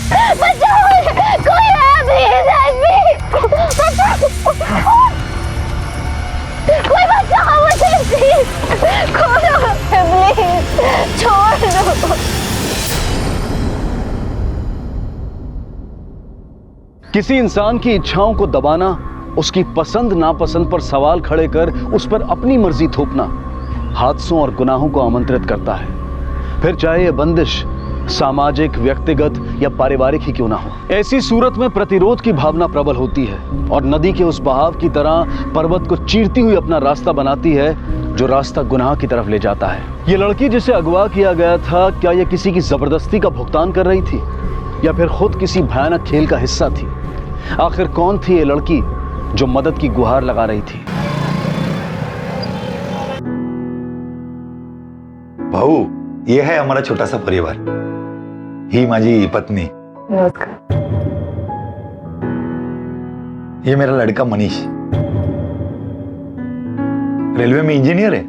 बचाओ मुझे, कोई है प्लीज, हेल्प मी, बचाओ, कोई बचाओ मुझे प्लीज, खोलो प्लीज, छोड़ दो। किसी इंसान की इच्छाओं को दबाना, उसकी पसंद नापसंद पर सवाल खड़े कर उस पर अपनी मर्जी थोपना हादसों और गुनाहों को आमंत्रित करता है, फिर चाहे यह बंदिश सामाजिक, व्यक्तिगत या पारिवारिक ही क्यों ना हो। ऐसी सूरत में प्रतिरोध की भावना प्रबल होती है और नदी के उस बहाव की तरह पर्वत को चीरती हुई अपना रास्ता बनाती है, जो रास्ता गुनाह की तरफ ले जाता है। ये लड़की जिसे अगवा किया गया था, क्या यह किसी की जबरदस्ती का भुगतान कर रही थी या फिर खुद किसी भयानक खेल का हिस्सा थी? आखिर कौन थी ये लड़की जो मदद की गुहार लगा रही थी? भाऊ, ये है हमारा छोटा सा परिवार। ही माझी पत्नी। नमस्कार। ये मेरा लड़का मनीष, रेलवे में इंजीनियर है।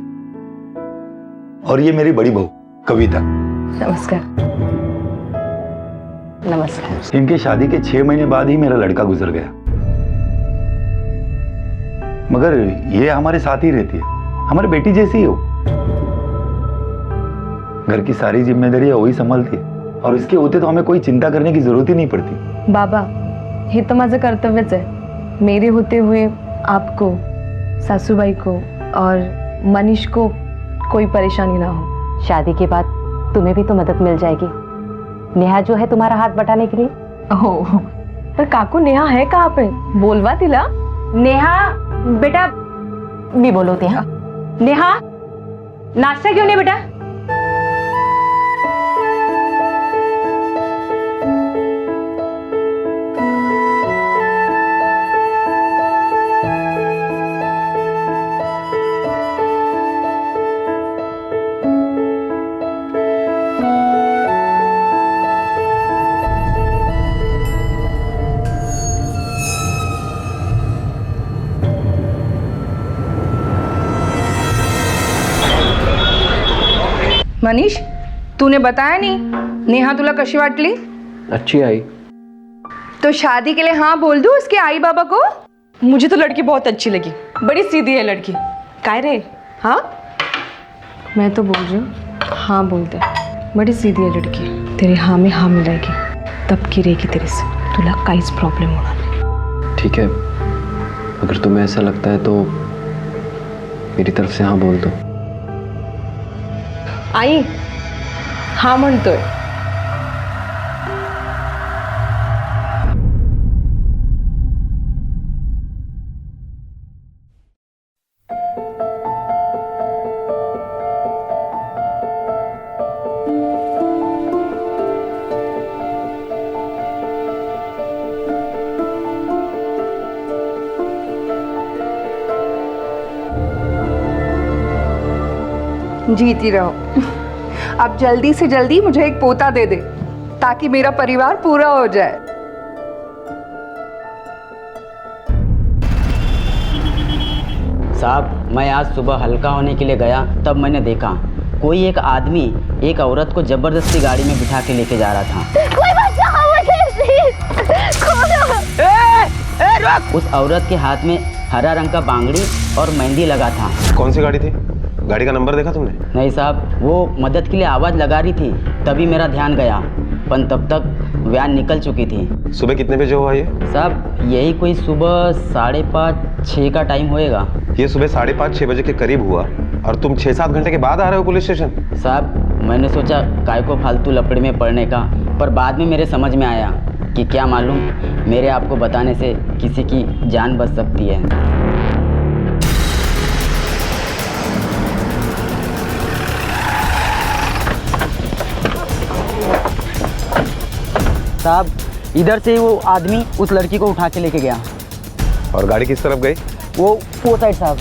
और ये मेरी बड़ी बहू कविता। नमस्कार। नमस्कार। इनके शादी के 6 महीने बाद ही मेरा लड़का गुजर गया, मगर ये हमारे साथ ही रहती है, हमारी बेटी जैसी हो। घर की सारी जिम्मेदारी वही संभालती है और इसके होते तो हमें कोई चिंता करने की जरूरत ही नहीं पड़ती। बाबा, हे तो माझं कर्तव्यच आहे। मेरे होते हुए आपको, सासूबाई को और मनीष को कोई परेशानी ना हो। शादी के बाद तुम्हें भी तो मदद मिल जाएगी। नेहा जो है तुम्हारा हाथ बटाने के लिए। ओह, पर काकू नेहा है कहाँ पे? बोलवा तिला। नेहा बेटा, मी बोलवते हा। नेहा, नाश्ता घेऊन ये बेटा। मनीष, तूने बताया नहीं नेहा तुला कशी वाटली? अच्छी आई। तो शादी के लिए हाँ बोल दूं उसके आई बाबा को? मुझे तो लड़की बहुत अच्छी लगी, बड़ी सीधी है लड़की। काय रे? हाँ, मैं तो बोल रही हूँ, हाँ बोलते। बड़ी सीधी है लड़की, तेरे हाँ में हाँ मिलाएगी, तब की रहेगी तेरे से, तुला काहीच प्रॉब्लेम होणार नाही। ठीक है, अगर तुम्हें ऐसा लगता है तो मेरी तरफ से हाँ बोल दो। आई हाँ म्हणतोय। जीती रहो। अब जल्दी से जल्दी मुझे एक पोता दे दे ताकि मेरा परिवार पूरा हो जाए। साहब, मैं आज सुबह हल्का होने के लिए गया, तब मैंने देखा कोई एक आदमी एक औरत को जबरदस्ती गाड़ी में बिठा के लेके जा रहा था। कोई बचाओ मुझे प्लीज, खोलो। उस औरत के हाथ में हरा रंग का बांगड़ी और मेहंदी लगा था। कौन सी गाड़ी थी? गाड़ी का नंबर देखा तुमने? नहीं साहब, वो मदद के लिए आवाज़ लगा रही थी, तभी मेरा ध्यान गया, पर तब तक वैन निकल चुकी थी। सुबह कितने बजे हुआ ये? साहब, यही कोई सुबह 5:30-6 का टाइम होएगा। ये सुबह 5:30-6 बजे के करीब हुआ और तुम 6-7 घंटे के बाद आ रहे हो पुलिस स्टेशन? साहब, मैंने सोचा काय को फालतू लपड़े में पड़ने का, पर बाद में मेरे समझ में आया कि क्या मालूम मेरे आपको बताने से किसी की जान बच सकती है। साहब, इधर से वो आदमी उस लड़की को उठा के लेके गया। और गाड़ी किस तरफ गई? वो साइड साहब।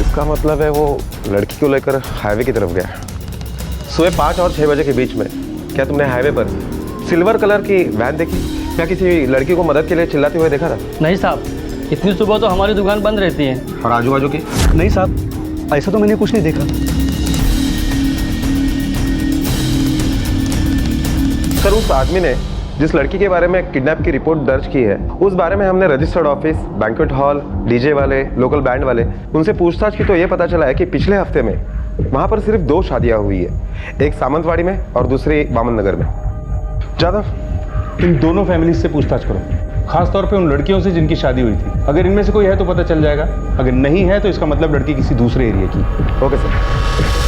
इसका मतलब है वो लड़की को लेकर हाईवे की तरफ गया। सुबह 5 और 6 बजे के बीच में क्या तुमने हाईवे पर सिल्वर कलर की वैन देखी या किसी लड़की को मदद के लिए चिल्लाते हुए देखा था? नहीं साहब, इतनी सुबह तो हमारी दुकान बंद रहती है। और आजू बाजू की? नहीं साहब, ऐसा तो मैंने कुछ नहीं देखा। सर उस आदमी ने जिस लड़की के बारे में किडनैप की रिपोर्ट दर्ज की है, उस बारे में हमने registered office, banquet hall, DJ वाले, लोकल बैंड वाले उनसे पूछताछ की तो ये पता चला है कि पिछले हफ्ते में वहाँ पर सिर्फ 2 शादियाँ हुई है, एक सामंतवाड़ी में और दूसरी बामन नगर में। जादव, इन दोनों फैमिलीज से पूछताछ करो, खास तौर पे उन लड़कियों से जिनकी शादी हुई थी। अगर इनमें से कोई है तो पता चल जाएगा, अगर नहीं है तो इसका मतलब लड़की किसी दूसरे एरिया की। Okay sir.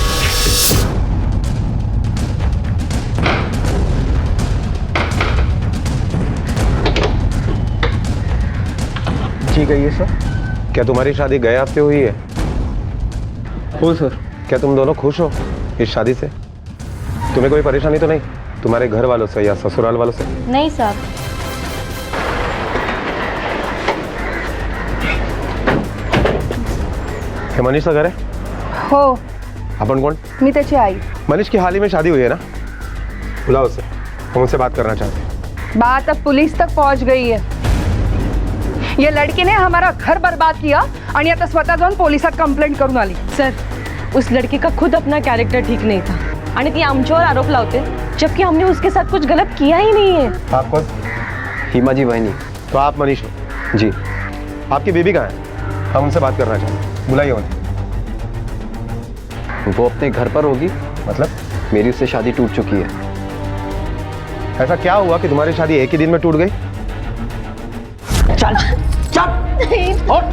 ठीक है ये सर। क्या तुम्हारी शादी गए हफ्ते हुई है? हो सर। क्या तुम दोनों खुश हो इस शादी से? तुम्हें कोई परेशानी तो नहीं तुम्हारे घर वालों से या ससुराल वालों से? नहीं साहब। हे मनीष का घर है? हो, अपन कौन? मी त्याची आई। मनीष की हाल ही में शादी हुई है ना? बुलाओ उसे, हम उससे बात करना चाहते हैं। बात अब पुलिस तक पहुंच गई है। ये लड़की ने हमारा घर बर्बाद किया आणि आता स्वतः जाऊन पोलिसात कंप्लेंट करून आली। सर, उस लड़की का खुद अपना कैरेक्टर ठीक नहीं था आणि ती आमच्यावर आरोप लावते, जबकि हमने उसके साथ कुछ गलत किया ही नहीं है। आप कौन? हिमा जी वही नहीं। तो आप मनीष हो? जी। आपकी बीबी कहाँ है? हम उनसे बात करना चाहते हैं, बुलाइए उन्हें। वो अपने घर पर होगी। मतलब? मेरी उससे शादी टूट चुकी है। ऐसा क्या हुआ कि तुम्हारी शादी एक ही दिन में टूट गई? चल चल और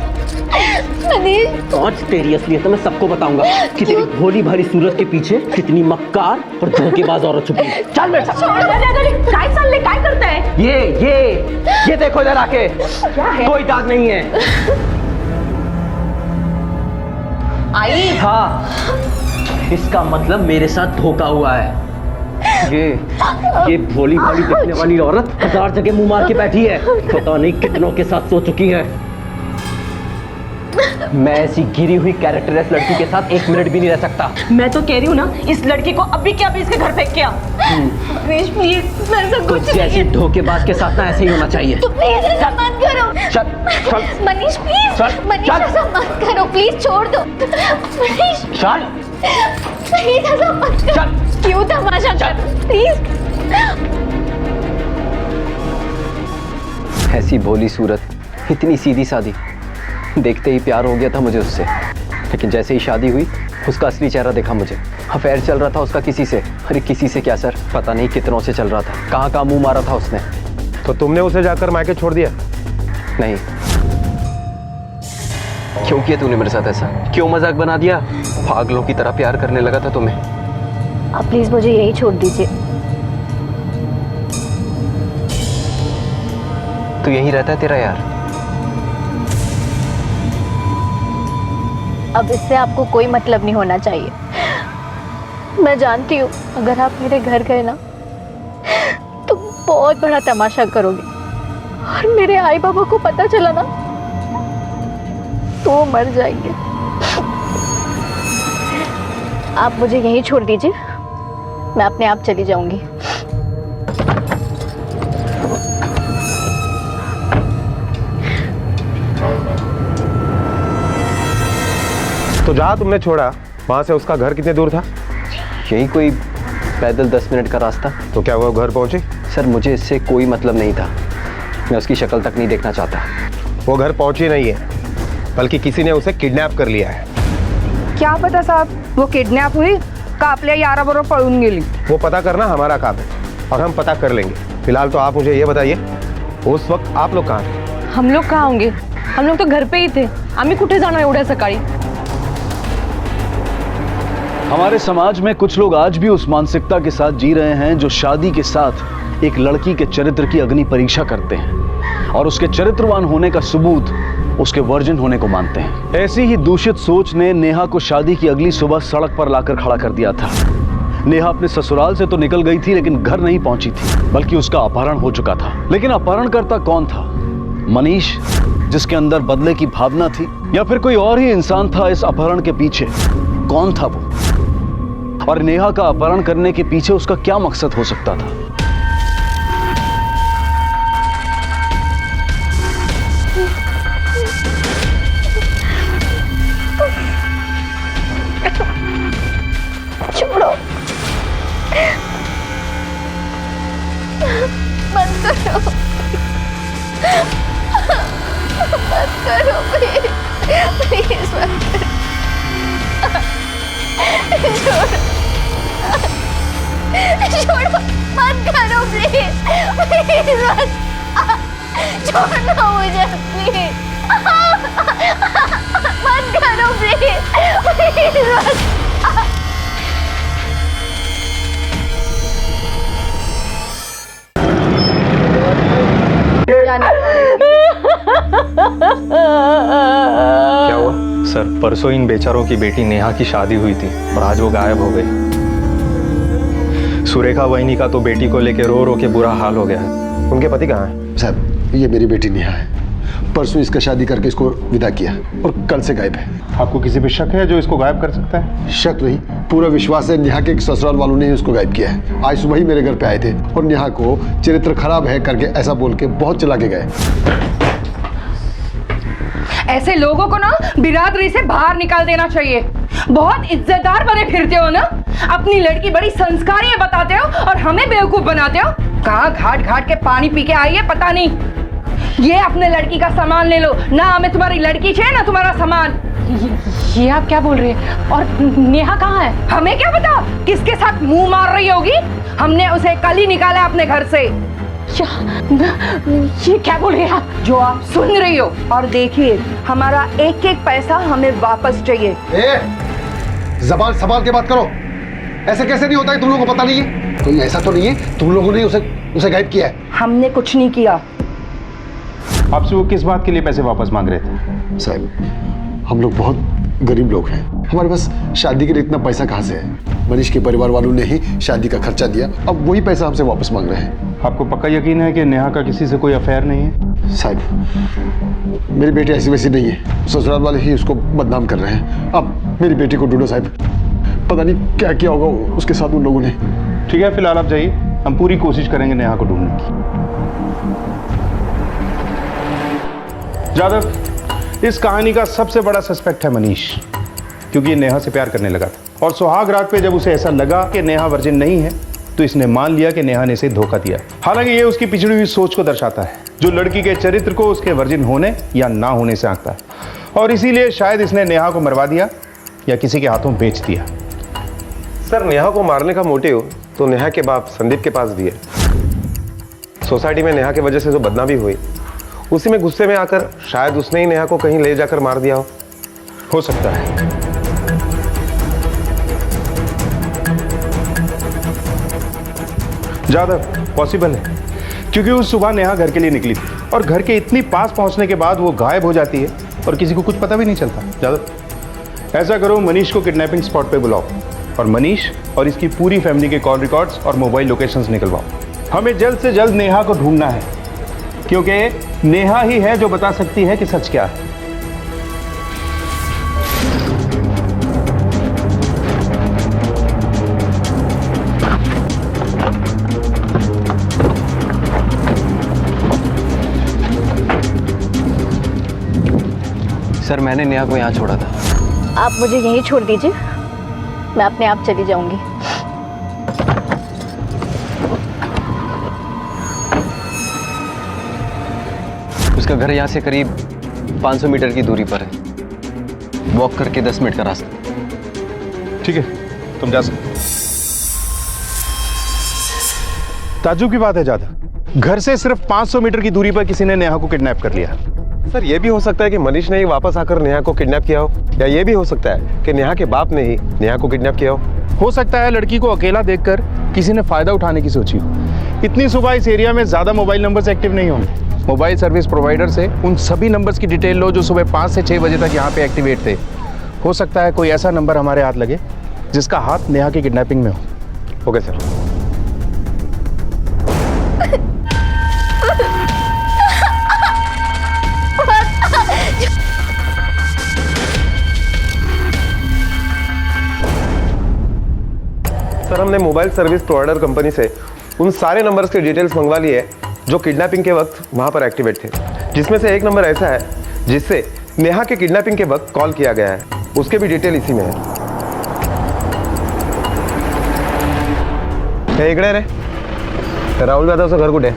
मनीष, आज तेरी असलियत मैं सबको बताऊंगा कि तेरी भोली भाली सूरत के पीछे कितनी मक्कार और धोखेबाज औरत छुपी है। चल मेरे साथ। काय चाललंय, काय करताय? ये देखो इधर आके, कोई दाग नहीं है। आई, हाँ, इसका मतलब मेरे साथ धोखा हुआ है। ये भोली भाली दिखने वाली औरत 1000 जगह मुंह मार के बैठी है, पता नहीं कितनों के साथ सो चुकी है। मैं ऐसी गिरी हुई कैरेक्टरलेस लड़की के साथ 1 मिनट भी नहीं रह सकता। मैं तो कह रही हूँ ना, इस लड़की को अभी के अभी इसके घर फेंक के आ। मनीष प्लीज, मैं ऐसा तो कुछ नहीं जैसे है। धोखेबाज के साथ ना ऐसे ही होना चाहिए। तो प्लीज ऐसा मत करो। चल चल मनीष प्लीज, चल, मनीष चल। ऐसा मत करो, प्लीज छोड़ दो। मनीष चल प्लीज ऐसा मत करो। चल। क्यों तमाशा कर, प्लीज। ऐसी भोली सूरत, इतनी सीधी सादी, देखते ही प्यार हो गया था मुझे उससे। लेकिन जैसे ही शादी हुई, उसका असली चेहरा देखा मुझे। अफेयर चल रहा था उसका किसी से। अरे किसी से क्या सर, पता नहीं कितनों से चल रहा था। कहाँ कहाँ मुंह मारा था उसने। तो तुमने उसे जाकर मायके छोड़ दिया? नहीं। क्यों किया तूने मेरे साथ ऐसा? क्यों मजाक बना दिया? पागलों की तरह प्यार करने लगा था तुम्हें। आप प्लीज मुझे यही छोड़ दीजिए। तो यही रहता है तेरा यार? अब इससे आपको कोई मतलब नहीं होना चाहिए। मैं जानती हूँ अगर आप मेरे घर गए ना तो बहुत बड़ा तमाशा करोगे, और मेरे आई बाबा को पता चला ना तो वो मर जाएंगे। आप मुझे यहीं छोड़ दीजिए, मैं अपने आप चली जाऊंगी। तो जहाँ तुमने छोड़ा वहाँ से उसका घर कितने दूर था? यही कोई पैदल 10 मिनट का रास्ता। तो क्या वो घर पहुंची? सर मुझे इससे कोई मतलब नहीं था, मैं उसकी शक्ल तक नहीं देखना चाहता। वो घर पहुंची नहीं है, बल्कि किसी ने उसे किडनैप कर लिया है। क्या पता साहब, वो किडनैप हुई का आपल्या याराबरोबर पळून गेली। वो पता करना हमारा काम है और हम पता कर लेंगे। फिलहाल तो आप मुझे ये बताइए, उस वक्त आप लोग कहाँ थे? हम लोग कहाँ होंगे? हम लोग तो घर पे ही थे। आम्ही कुठे जाणार एवढ्या सकाळी? हमारे समाज में कुछ लोग आज भी उस मानसिकता के साथ जी रहे हैं जो शादी के साथ एक लड़की के चरित्र की अग्नि परीक्षा करते हैं और उसके चरित्रवान होने का सबूत उसके वर्जिन होने को मानते हैं। ऐसी ही दूषित सोच ने नेहा को शादी की अगली सुबह सड़क पर लाकर खड़ा कर दिया था। नेहा अपने ससुराल से तो निकल गई थी, लेकिन घर नहीं पहुंची थी, बल्कि उसका अपहरण हो चुका था। लेकिन अपहरणकर्ता कौन था? मनीष, जिसके अंदर बदले की भावना थी, या फिर कोई और ही इंसान था इस अपहरण के पीछे? कौन था वो? और नेहा का अपहरण करने के पीछे उसका क्या मकसद हो सकता था? छोड़ो। मत करो, मत करो प्लीज, प्लीज मत करो, छोड़ो, मत करो प्लीज, प्लीज मत, छोड़ना मुझे प्लीज, मत करो प्लीज, प्लीज मत। क्या हुआ सर? परसों इन बेचारों की बेटी नेहा की शादी हुई थी और आज वो गायब हो गई। सुरेखा वहिनी का तो बेटी को लेकर रो रो के बुरा हाल हो गया है। उनके पति कहाँ हैं? साहब, ये मेरी बेटी नेहा है। परसों इसका शादी करके इसको विदा किया और कल से गायब है। आपको किसी पे शक है जो इसको गायब कर सकता है? शक नहीं, पूरा विश्वास है नेहा के ससुराल वालों ने ही उसको गायब किया है। आज सुबह ही मेरे घर पे आए थे और नेहा को चरित्र खराब है करके ऐसा बोल के बहुत चला के गए। ऐसे लोगों को ना बिरादरी से बाहर निकाल देना चाहिए। बहुत इज्जतदार बने फिरते हो ना, अपनी लड़की बड़ी संस्कारी है बताते हो और हमें बेवकूफ बनाते हो। कहाँ घाट घाट के पानी पी के आई है पता नहीं। ये अपने लड़की का सामान ले लो ना, हमें तुम्हारी लड़की चाहिए ना तुम्हारा सामान। ये आप क्या बोल रही हैं? और नेहा कहाँ है? हमें क्या पता किसके साथ मुंह मार रही होगी। हमने उसे कल ही निकाला अपने घर से। ये क्या बोल रही हैं आप? जो आप सुन रही हो, और देखिए हमारा एक एक पैसा हमें वापस चाहिए। ज़बान संभाल के बात करो। ऐसे कैसे नहीं होता है, तुम लोगों को पता नहीं है? तो ऐसा तो नहीं है तुम लोगों ने उसे गायब किया है? हमने कुछ नहीं किया। आपसे वो किस बात के लिए पैसे वापस मांग रहे थे? साहब, हम लोग बहुत गरीब लोग हैं, हमारे पास शादी के लिए इतना पैसा कहाँ से है? मनीष के परिवार वालों ने ही शादी का खर्चा दिया, अब वही पैसा हमसे वापस मांग रहे हैं। आपको पक्का यकीन है कि नेहा का किसी से कोई अफेयर नहीं है? साहब, मेरी बेटी ऐसी वैसी नहीं है, ससुराल वाले ही उसको बदनाम कर रहे हैं। अब मेरी बेटी को ढूंढो साहब, पता नहीं क्या किया होगा उसके साथ उन लोगों ने। ठीक है, फिलहाल आप जाइए, हम पूरी कोशिश करेंगे नेहा को ढूंढने की। जादव, इस कहानी का सबसे बड़ा सस्पेक्ट है मनीष, क्योंकि ये नेहा से प्यार करने लगा था और सुहाग रात पे जब उसे ऐसा लगा कि नेहा वर्जिन नहीं है तो इसने मान लिया कि नेहा ने इसे धोखा दिया। हालांकि ये उसकी पिछड़ी हुई सोच को दर्शाता है जो लड़की के चरित्र को उसके वर्जिन होने या ना होने से आंकता है, और इसीलिए शायद इसने नेहा को मरवा दिया या किसी के हाथों बेच दिया। सर, नेहा को मारने का मोटिव तो नेहा के बाप संदीप के पास भी है। सोसाइटी में नेहा की वजह से जो बदनामी हुई, उसी में गुस्से में आकर शायद उसने ही नेहा को कहीं ले जाकर मार दिया हो सकता है। जादव, पॉसिबल है, क्योंकि उस सुबह नेहा घर के लिए निकली थी और घर के इतनी पास पहुंचने के बाद वो गायब हो जाती है और किसी को कुछ पता भी नहीं चलता। जादव, ऐसा करो, मनीष को किडनैपिंग स्पॉट पे बुलाओ और मनीष और इसकी पूरी फैमिली के कॉल रिकॉर्ड्स और मोबाइल लोकेशंस निकलवाओ। हमें जल्द से जल्द नेहा को ढूंढना है, क्योंकि नेहा ही है जो बता सकती है कि सच क्या है। सर, मैंने नेहा को यहाँ छोड़ा था। आप मुझे यहीं छोड़ दीजिए, मैं अपने आप चली जाऊंगी। उसका घर यहाँ से करीब 500 मीटर की दूरी पर है, वॉक करके 10 मिनट का रास्ता। ठीक है, तुम जा सकते। ताज्जुब की बात है ज्यादा, घर से सिर्फ 500 मीटर की दूरी पर किसी ने नेहा को किडनैप कर लिया। सर, ये भी हो सकता है कि मनीष ने ही वापस आकर नेहा को किडनैप किया हो, या ये भी हो सकता है कि नेहा के बाप ने ही नेहा को किडनैप किया हो सकता है लड़की को अकेला देखकर किसी ने फायदा उठाने की सोची हो। इतनी सुबह इस एरिया में ज्यादा मोबाइल नंबर्स एक्टिव नहीं होंगे। मोबाइल सर्विस प्रोवाइडर से उन सभी नंबर्स की डिटेल लो जो सुबह 5 से 6 बजे तक यहाँ पे एक्टिवेट थे। हो सकता है कोई ऐसा नंबर हमारे हाथ लगे जिसका हाथ नेहा की किडनैपिंग में हो। Okay sir. सर, हमने मोबाइल सर्विस प्रोवाइडर कंपनी से उन सारे नंबर्स के डिटेल्स मंगवा लिए हैं जो किडनैपिंग के वक्त वहां पर एक्टिवेट थे, जिसमें से एक नंबर ऐसा है जिससे नेहा के किडनैपिंग के वक्त कॉल किया गया है, उसके भी डिटेल इसी में है। इकडे रे, राहुल दादा घर कुठे?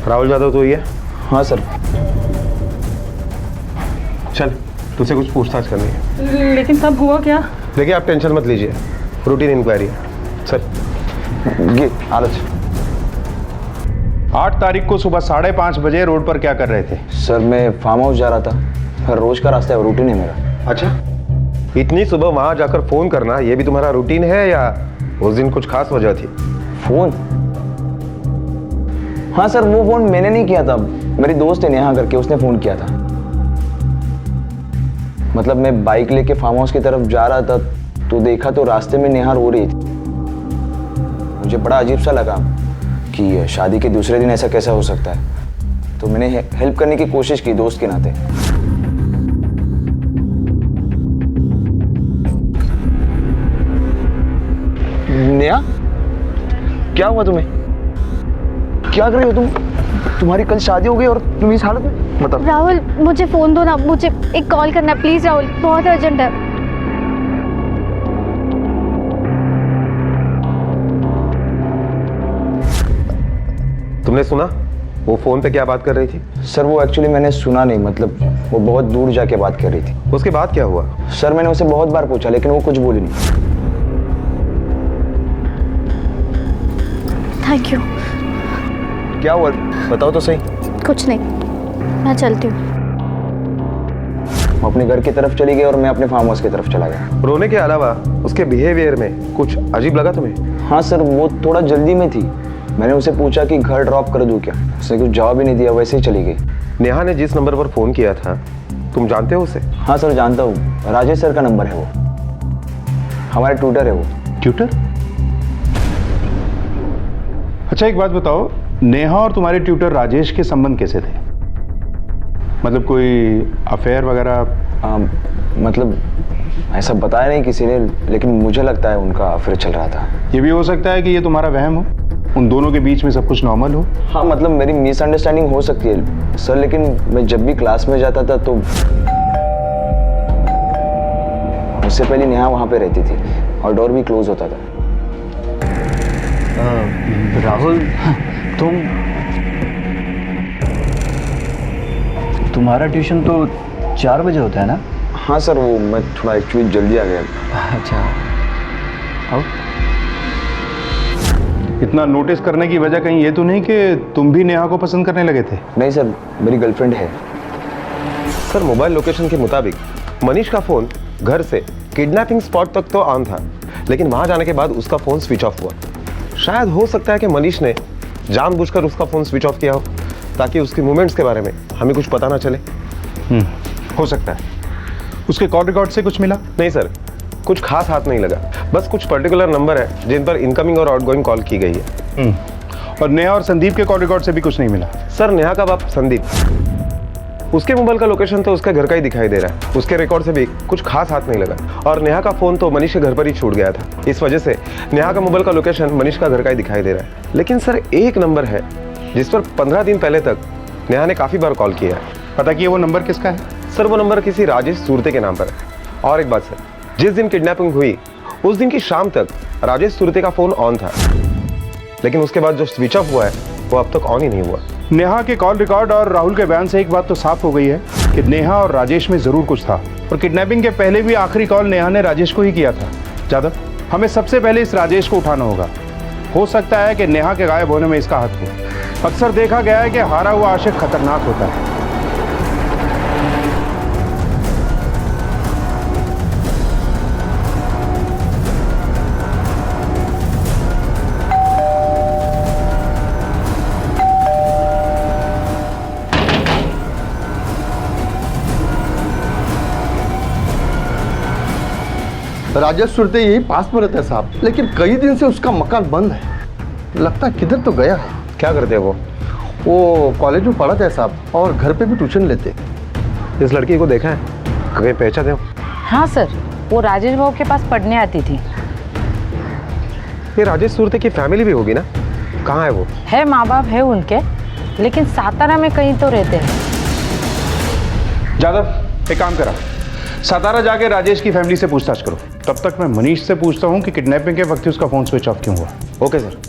राहुल यादव तो ही है? हाँ सर। चल, तुझसे कुछ पूछताछ करनी है। लेकिन तब हुआ क्या? देखिए, आप टेंशन मत लीजिए, रूटीन इंक्वायरी है। सर ये आलच। 8 तारीख को सुबह 5:30 बजे रोड पर क्या कर रहे थे? सर मैं फार्म हाउस जा रहा था, रोज का रास्ता है, रूटीन है मेरा। अच्छा, इतनी सुबह वहां जाकर फोन करना ये भी तुम्हारा रूटीन है या उस दिन कुछ खास वजह थी? फोन? हाँ सर, वो फोन मैंने नहीं किया था, मेरी दोस्त है नेहा करके, उसने फोन किया था। मतलब मैं बाइक लेके फार्म हाउस की तरफ जा रहा था तो देखा तो रास्ते में नेहा रो रही थी। मुझे बड़ा अजीब सा लगा कि शादी के दूसरे दिन ऐसा कैसा हो सकता है, तो मैंने हेल्प करने की कोशिश की दोस्त के नाते। नेहा, क्या हुआ तुम्हें? क्या कर रही हो तुम? तुम्हारी कल शादी हो गई और तुम इस हालत में? मतलब राहुल, मुझे फोन दो ना, मुझे एक कॉल करना है प्लीज राहुल, बहुत अर्जेंट है। तुमने सुना वो फोन पे क्या बात कर रही थी? सर वो एक्चुअली मैंने सुना नहीं, मतलब वो बहुत दूर जाके बात कर रही थी। उसके बाद क्या हुआ? सर मैंने उसे बहुत बार पूछा लेकिन वो कुछ बोली नहीं। Thank you. क्या हुआ बताओ तो सही। कुछ नहीं, मैं चलती हूँ। वो अपने घर की तरफ चली गई और मैं अपने फार्म हाउस की तरफ चला गया। रोने के अलावा उसके बिहेवियर में कुछ अजीब लगा तुम्हें? हाँ सर, वो थोड़ा जल्दी में थी। मैंने उसे पूछा कि घर ड्रॉप कर दूं क्या, उसने कुछ जवाब ही नहीं दिया, वैसे ही चली गई। नेहा ने जिस नंबर पर फोन किया था, तुम जानते हो उसे? हाँ सर जानता हूँ, राजेश सर का नंबर है वो, हमारे ट्यूटर है वो। ट्यूटर? अच्छा एक बात बताओ, नेहा और तुम्हारे ट्यूटर राजेश के संबंध कैसे थे? मतलब कोई अफेयर वगैरह? मतलब ऐसा बताया नहीं किसी ने, लेकिन मुझे लगता है उनका अफेयर चल रहा था। ये भी हो सकता है कि ये तुम्हारा वहम हो, उन दोनों के बीच में सब कुछ नॉर्मल हो। हाँ मतलब मेरी मिसअंडरस्टैंडिंग हो सकती है सर, लेकिन मैं जब भी क्लास में जाता था तो उससे पहले नेहा वहाँ पे रहती थी और डोर भी क्लोज होता था। राहुल, तुम्हारा ट्यूशन तो 4 बजे होता है ना? हाँ सर, वो मैं थोड़ा एक्चुअली जल्दी आ गया। अच्छा, आओ। इतना नोटिस करने की वजह कहीं ये तो नहीं कि तुम भी नेहा को पसंद करने लगे थे? नहीं सर, मेरी गर्लफ्रेंड है। सर मोबाइल लोकेशन के मुताबिक मनीष का फोन घर से किडनैपिंग स्पॉट तक तो ऑन था, लेकिन वहां जाने के बाद उसका फोन स्विच ऑफ हुआ। शायद हो सकता है कि मनीष ने जानबूझकर उसका फोन स्विच ऑफ किया हो ताकि उसके मूवमेंट्स के बारे में हमें कुछ पता ना चले। हो सकता है। उसके कॉल रिकॉर्ड से कुछ मिला? नहीं सर, कुछ खास हाथ नहीं लगा, बस कुछ पर्टिकुलर नंबर है जिन पर इनकमिंग और आउटगोइंग कॉल की गई है। और नेहा और संदीप के कॉल रिकॉर्ड से भी कुछ नहीं मिला? सर नेहा का बाप संदीप, उसके मोबाइल का लोकेशन तो उसके घर का ही दिखाई दे रहा है, उसके रिकॉर्ड से भी कुछ खास हाथ नहीं लगा। और नेहा का फोन तो मनीष के घर पर ही छूट गया था, इस वजह से नेहा का मोबाइल का लोकेशन मनीष का घर का ही दिखाई दे रहा है। लेकिन सर एक नंबर है जिस पर 15 दिन पहले तक नेहा ने काफी बार कॉल किया है। पता किया वो नंबर किसका है? सर वो नंबर किसी राजेश सूरते के नाम पर है। और एक बात सर, जिस दिन किडनैपिंग हुई उस दिन की शाम तक राजेश सूरते का फोन ऑन था, लेकिन उसके बाद जो स्विच ऑफ हुआ है वो अब तक ऑन ही नहीं हुआ। नेहा के कॉल रिकॉर्ड और राहुल के बयान से एक बात तो साफ हो गई है कि नेहा और राजेश में जरूर कुछ था, और किडनैपिंग के पहले भी आखिरी कॉल नेहा ने राजेश को ही किया था। जादव, हमें सबसे पहले इस राजेश को उठाना होगा। हो सकता है कि नेहा के गायब होने में इसका हाथ हो। अक्सर देखा गया है कि हारा हुआ आशिक खतरनाक होता है। राजेश सुरते यही पास में रहता है साहब, लेकिन कई दिन से उसका मकान बंद है। लगता है किधर तो गया है। क्या करते हैं वो कॉलेज में पढ़ाते हैं साहब, और घर पे भी ट्यूशन लेते। इस लड़की को देखा है, कहीं पहचाने हो? हाँ सर, वो राजेश बाबू के पास पढ़ने आती थी। ये राजेश सूरते की फैमिली भी होगी ना? कहाँ है वो? है, माँ बाप है उनके, लेकिन सातारा में कहीं तो रहते हैं। जादव, एक काम करा, सतारा जाके राजेश की फैमिली से पूछताछ करो। तब तक मैं मनीष से पूछता हूँ कि किडनैपिंग के वक्त ही उसका फोन स्विच ऑफ क्यों हुआ। Okay sir.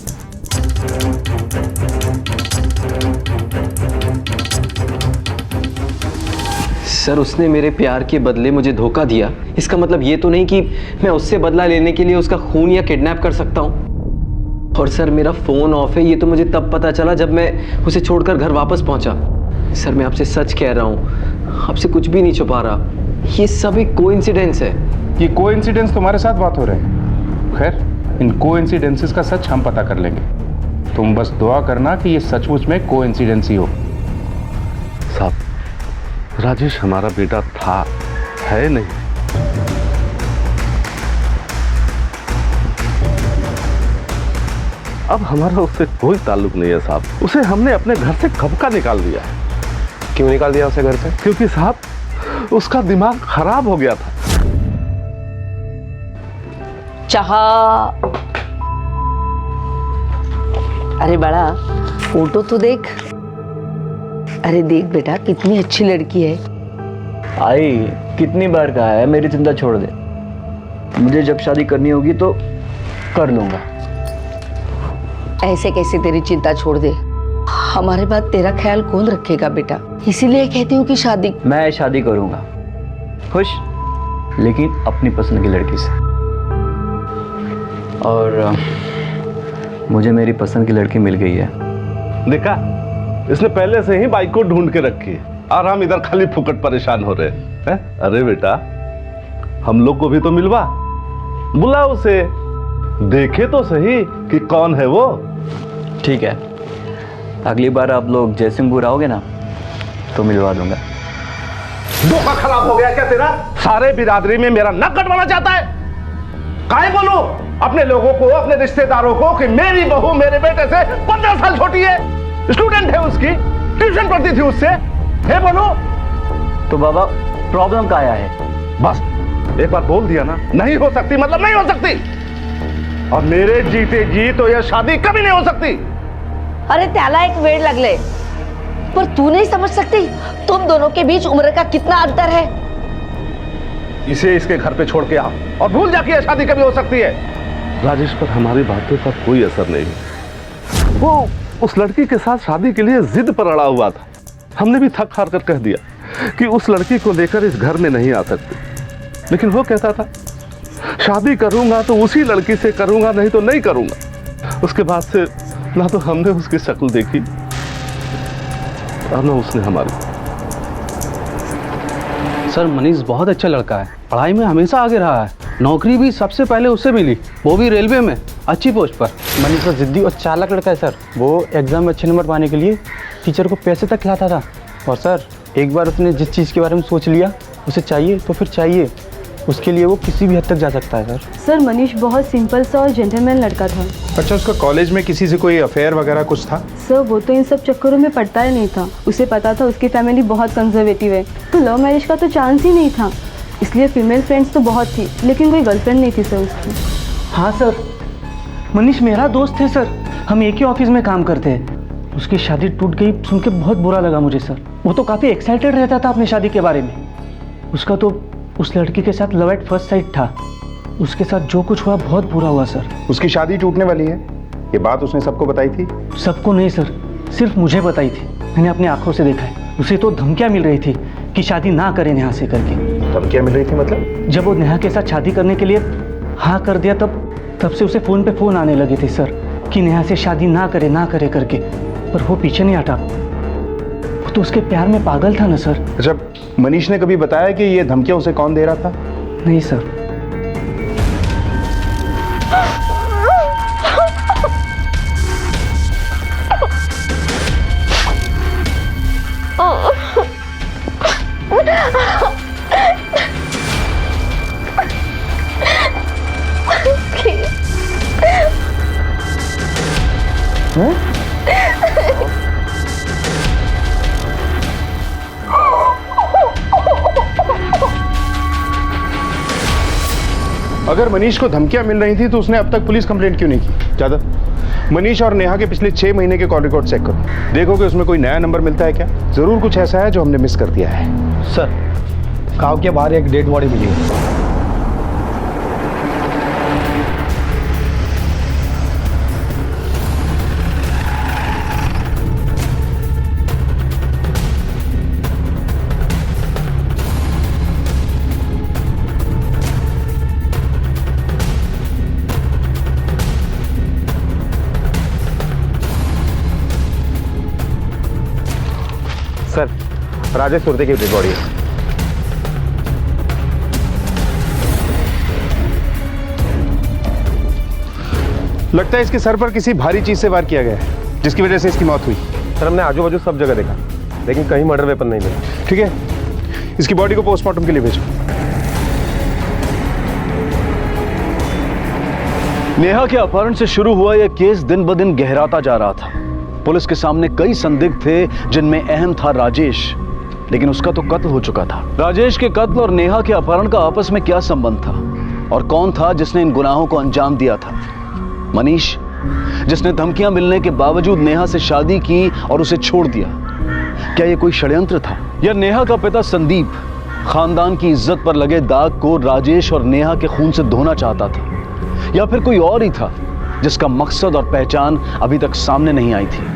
सर उसने मेरे प्यार के बदले मुझे धोखा दिया, इसका मतलब ये तो नहीं कि मैं उससे बदला लेने के लिए उसका खून या किडनैप कर सकता हूँ। और सर मेरा फ़ोन ऑफ है, ये तो मुझे तब पता चला जब मैं उसे छोड़कर घर वापस पहुँचा। सर मैं आपसे सच कह रहा हूँ, आपसे कुछ भी नहीं छुपा रहा, ये सब एक कोइंसिडेंस है। ये कोइंसिडेंस तुम्हारे साथ बात हो रहे हैं। खैर, इन कोइंसिडेंसेस का सच हम पता कर लेंगे। तुम बस दुआ करना कि ये सचमुच में कोइंसिडेंस ही हो। साहब, राजेश हमारा बेटा था, है नहीं। अब हमारा उससे कोई ताल्लुक नहीं है साहब। उसे हमने अपने घर से कब का निकाल दिया है। क्यों निकाल दिया उसे घर से? क्योंकि साहब उसका दिमाग खराब हो गया था। चाहा। अरे बड़ा, फोटो तो देख। अरे देख बेटा, कितनी अच्छी लड़की है। आई कितनी बार कहा है मेरी चिंता छोड़ दे, मुझे जब शादी करनी होगी तो कर लूंगा। ऐसे कैसे तेरी चिंता छोड़ दे? हमारे बाद तेरा ख्याल कौन रखेगा बेटा? इसीलिए कहती हूँ कि शादी। मैं शादी करूंगा, खुश, लेकिन अपनी पसंद की लड़की से। और मुझे मेरी पसंद की लड़की मिल गई है। देखा, इसने पहले से ही बाइक को ढूंढ के रखी है और हम इधर खाली फुकट परेशान हो रहे हैं। अरे बेटा, हम लोग को भी तो मिलवा, बुला उसे, देखे तो सही कि कौन है वो। ठीक है, अगली बार आप लोग जयसिंहपुर आओगे ना तो मिलवा दूंगा। धोखा खराब हो गया क्या तेरा? सारे बिरादरी में मेरा नक कटवाना चाहता है। काहे बोलूं अपने लोगों को, अपने रिश्तेदारों को कि मेरी बहू मेरे बेटे से 15 साल छोटी है, स्टूडेंट है उसकी, ट्यूशन पढ़ती थी उससे, है बोलूं? तो बाबा प्रॉब्लम क्या आया है? बस एक बार बोल दिया ना, नहीं हो सकती मतलब नहीं हो सकती। और मेरे जीते जी तो यह शादी कभी नहीं हो सकती। अरे त्याला एक वेळ लागले, पर तू नहीं समझ सकती तुम दोनों के बीच उम्र का कितना अंतर है। इसे इसके घर पे छोड़ के आओ और भूल जा कि यह शादी कभी हो सकती है। राजेश पर हमारी बातों का कोई असर नहीं है। वो उस लड़की के साथ शादी के लिए जिद पर अड़ा हुआ था। हमने भी थक हार कर कह दिया कि उस लड़की को लेकर इस घर में नहीं आ सकते, लेकिन वो कहता था शादी करूंगा तो उसी लड़की से करूंगा, नहीं तो नहीं करूंगा। उसके बाद से ना तो हमने उसकी शक्ल देखी और ना उसने हमारी। सर मनीष बहुत अच्छा लड़का है, पढ़ाई में हमेशा आगे रहा है, नौकरी भी सबसे पहले उससे मिली, वो भी रेलवे में अच्छी पोस्ट पर। मनीष तो जिद्दी और चालाक लड़का है सर, वो एग्जाम में अच्छे नंबर पाने के लिए टीचर को पैसे तक खिलाता था। और सर एक बार उसने जिस चीज़ के बारे में सोच लिया, उसे चाहिए तो फिर चाहिए, उसके लिए वो किसी भी हद तक जा सकता है। सर मनीष बहुत सिंपल सा और जेंटलमैन लड़का था। अच्छा, उसका कॉलेज में किसी से कोई अफेयर वगैरह कुछ था? सर वो तो इन सब चक्करों में पड़ता ही नहीं था, उसे पता था उसकी फैमिली बहुत कंजर्वेटिव है, तो लव मैरिज का तो चांस ही नहीं था। इसलिए फीमेल फ्रेंड्स तो बहुत थी, लेकिन कोई गर्लफ्रेंड नहीं थी सर उसकी। हाँ सर, मनीष मेरा दोस्त है सर, हम एक ही ऑफिस में काम करते हैं। उसकी शादी टूट गई सुन के बहुत बुरा लगा मुझे सर। वो तो काफ़ी एक्साइटेड रहता था अपनी शादी के बारे में। उसका तो उस लड़की के साथ लव एट फर्स्ट साइट था, उसके साथ जो कुछ हुआ बहुत बुरा हुआ सर। उसकी शादी टूटने वाली है, ये बात उसने सबको बताई थी? सबको नहीं सर, सिर्फ मुझे बताई थी, मैंने अपनी आंखों से देखा है। उसे तो धमकियां मिल रही थी कि शादी ना करे नेहा से करके। धमकियां मिल रही थी मतलब? जब वो नेहा के साथ शादी करने के लिए हाँ कर दिया तब से उसे फ़ोन पे फ़ोन आने लगे थे सर कि नेहा से शादी ना करे करके, पर वो पीछे नहीं हटा। वो तो उसके प्यार में पागल था ना सर। अच्छा, मनीष ने कभी बताया कि ये धमकियां उसे कौन दे रहा था? नहीं सर। अगर मनीष को धमकियां मिल रही थी तो उसने अब तक पुलिस कंप्लेंट क्यों नहीं की? जादव, मनीष और नेहा के पिछले 6 महीने के कॉल रिकॉर्ड चेक करो, देखो कि उसमें कोई नया नंबर मिलता है क्या। जरूर कुछ ऐसा है जो हमने मिस कर दिया है। सर गांव के बाहर एक डेड बॉडी मिली है। सर, राजेश सुरते की डेड बॉडी है। लगता है इसके सर पर किसी भारी चीज से वार किया गया है, जिसकी वजह से इसकी मौत हुई। सर, हमने आजू बाजू सब जगह देखा, लेकिन कहीं मर्डर वेपन नहीं मिला। ठीक है, इसकी बॉडी को पोस्टमार्टम के लिए भेजो। नेहा के अपहरण से शुरू हुआ यह केस दिन ब दिन गहराता जा रहा था। पुलिस के सामने कई संदिग्ध थे, जिनमें अहम था राजेश, लेकिन उसका तो कत्ल हो चुका था। राजेश के कत्ल और नेहा के अपहरण का आपस में क्या संबंध था, और कौन था जिसने इन गुनाहों को अंजाम दिया था? मनीष, जिसने धमकियां मिलने के बावजूद नेहा से शादी की और उसे छोड़ दिया। क्या यह कोई षड्यंत्र था, या नेहा का पिता संदीप खानदान की इज्जत पर लगे दाग को राजेश और नेहा के खून से धोना चाहता था, या फिर कोई और ही था जिसका मकसद और पहचान अभी तक सामने नहीं आई थी?